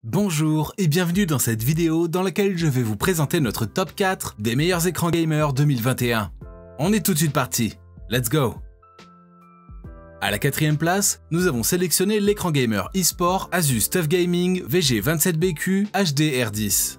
Bonjour et bienvenue dans cette vidéo dans laquelle je vais vous présenter notre top 4 des meilleurs écrans gamers 2021. On est tout de suite parti, let's go! À la quatrième place, nous avons sélectionné l'écran gamer eSport Asus TUF Gaming VG27BQ HDR10.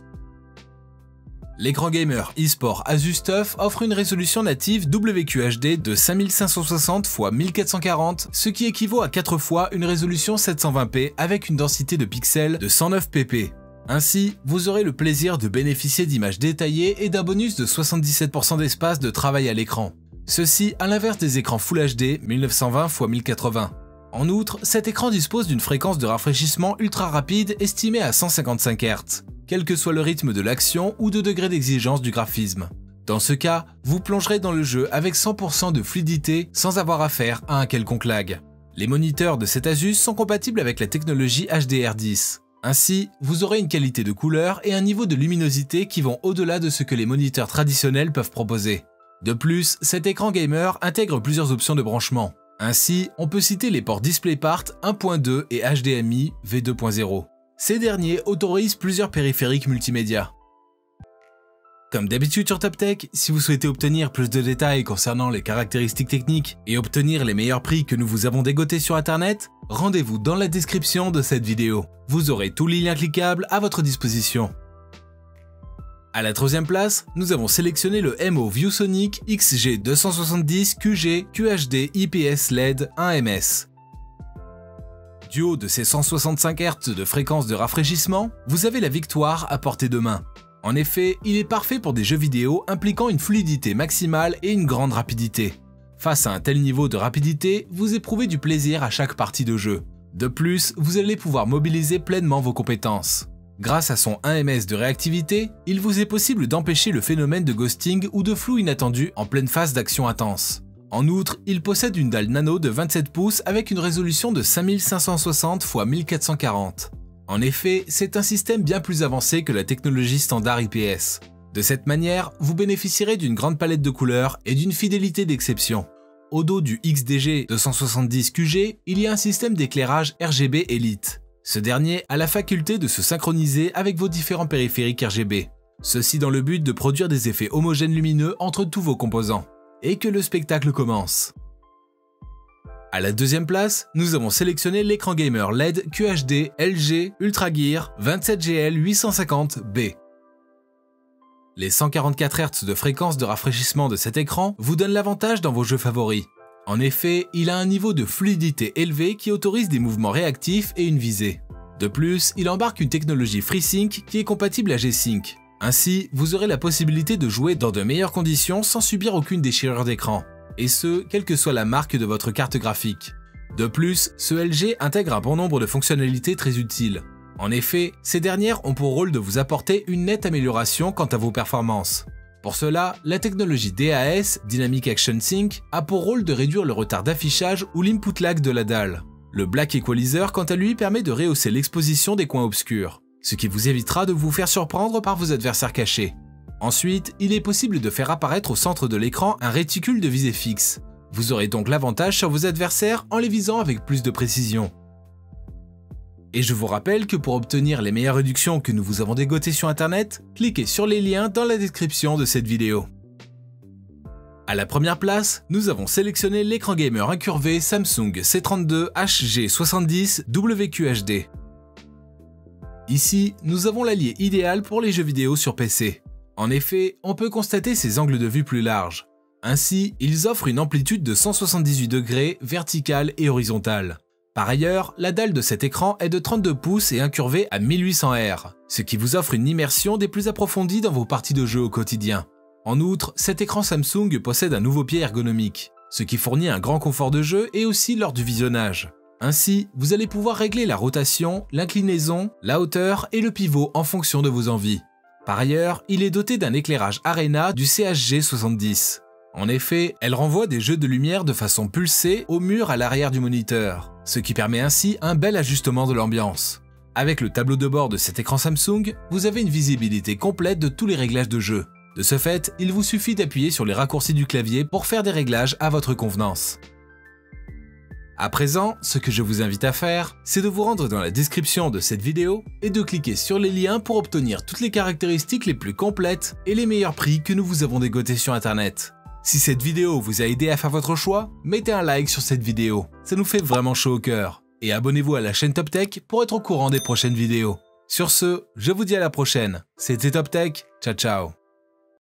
L'écran gamer eSport Asus TUF offre une résolution native WQHD de 5560 x 1440, ce qui équivaut à 4 fois une résolution 720p avec une densité de pixels de 109 pp. Ainsi, vous aurez le plaisir de bénéficier d'images détaillées et d'un bonus de 77% d'espace de travail à l'écran. Ceci à l'inverse des écrans Full HD 1920 x 1080. En outre, cet écran dispose d'une fréquence de rafraîchissement ultra rapide estimée à 155 Hz. Quel que soit le rythme de l'action ou de degré d'exigence du graphisme. Dans ce cas, vous plongerez dans le jeu avec 100% de fluidité sans avoir affaire à un quelconque lag. Les moniteurs de cet Asus sont compatibles avec la technologie HDR10. Ainsi, vous aurez une qualité de couleur et un niveau de luminosité qui vont au-delà de ce que les moniteurs traditionnels peuvent proposer. De plus, cet écran gamer intègre plusieurs options de branchement. Ainsi, on peut citer les ports DisplayPort 1.2 et HDMI V2.0. Ces derniers autorisent plusieurs périphériques multimédia. Comme d'habitude sur TopTech, si vous souhaitez obtenir plus de détails concernant les caractéristiques techniques et obtenir les meilleurs prix que nous vous avons dégotés sur internet, rendez-vous dans la description de cette vidéo. Vous aurez tous les liens cliquables à votre disposition. À la troisième place, nous avons sélectionné le MO ViewSonic XG270 QG QHD IPS LED 1ms. Du haut de ses 165 Hz de fréquence de rafraîchissement, vous avez la victoire à portée de main. En effet, il est parfait pour des jeux vidéo impliquant une fluidité maximale et une grande rapidité. Face à un tel niveau de rapidité, vous éprouvez du plaisir à chaque partie de jeu. De plus, vous allez pouvoir mobiliser pleinement vos compétences. Grâce à son 1ms de réactivité, il vous est possible d'empêcher le phénomène de ghosting ou de flou inattendu en pleine phase d'action intense. En outre, il possède une dalle nano de 27 pouces avec une résolution de 5560 x 1440. En effet, c'est un système bien plus avancé que la technologie standard IPS. De cette manière, vous bénéficierez d'une grande palette de couleurs et d'une fidélité d'exception. Au dos du XDG 270 QG, il y a un système d'éclairage RGB Elite. Ce dernier a la faculté de se synchroniser avec vos différents périphériques RGB. Ceci dans le but de produire des effets homogènes lumineux entre tous vos composants. Et que le spectacle commence. À la deuxième place, nous avons sélectionné l'écran gamer LED QHD LG UltraGear 27GL850B. Les 144 Hz de fréquence de rafraîchissement de cet écran vous donnent l'avantage dans vos jeux favoris. En effet, il a un niveau de fluidité élevé qui autorise des mouvements réactifs et une visée. De plus, il embarque une technologie FreeSync qui est compatible à G-Sync. Ainsi, vous aurez la possibilité de jouer dans de meilleures conditions sans subir aucune déchirure d'écran, et ce, quelle que soit la marque de votre carte graphique. De plus, ce LG intègre un bon nombre de fonctionnalités très utiles. En effet, ces dernières ont pour rôle de vous apporter une nette amélioration quant à vos performances. Pour cela, la technologie DAS, Dynamic Action Sync, a pour rôle de réduire le retard d'affichage ou l'input lag de la dalle. Le Black Equalizer, quant à lui, permet de rehausser l'exposition des coins obscurs, ce qui vous évitera de vous faire surprendre par vos adversaires cachés. Ensuite, il est possible de faire apparaître au centre de l'écran un réticule de visée fixe. Vous aurez donc l'avantage sur vos adversaires en les visant avec plus de précision. Et je vous rappelle que pour obtenir les meilleures réductions que nous vous avons dégotées sur internet, cliquez sur les liens dans la description de cette vidéo. À la première place, nous avons sélectionné l'écran gamer incurvé Samsung C32 HG70 WQHD. Ici, nous avons l'allié idéal pour les jeux vidéo sur PC. En effet, on peut constater ses angles de vue plus larges. Ainsi, ils offrent une amplitude de 178 degrés verticale et horizontale. Par ailleurs, la dalle de cet écran est de 32 pouces et incurvée à 1800 Hz, ce qui vous offre une immersion des plus approfondies dans vos parties de jeu au quotidien. En outre, cet écran Samsung possède un nouveau pied ergonomique, ce qui fournit un grand confort de jeu et aussi lors du visionnage. Ainsi, vous allez pouvoir régler la rotation, l'inclinaison, la hauteur et le pivot en fonction de vos envies. Par ailleurs, il est doté d'un éclairage Arena du CHG70. En effet, elle renvoie des jeux de lumière de façon pulsée au mur à l'arrière du moniteur, ce qui permet ainsi un bel ajustement de l'ambiance. Avec le tableau de bord de cet écran Samsung, vous avez une visibilité complète de tous les réglages de jeu. De ce fait, il vous suffit d'appuyer sur les raccourcis du clavier pour faire des réglages à votre convenance. À présent, ce que je vous invite à faire, c'est de vous rendre dans la description de cette vidéo et de cliquer sur les liens pour obtenir toutes les caractéristiques les plus complètes et les meilleurs prix que nous vous avons dégotés sur internet. Si cette vidéo vous a aidé à faire votre choix, mettez un like sur cette vidéo, ça nous fait vraiment chaud au cœur. Et abonnez-vous à la chaîne Top Tech pour être au courant des prochaines vidéos. Sur ce, je vous dis à la prochaine. C'était Top Tech, ciao ciao.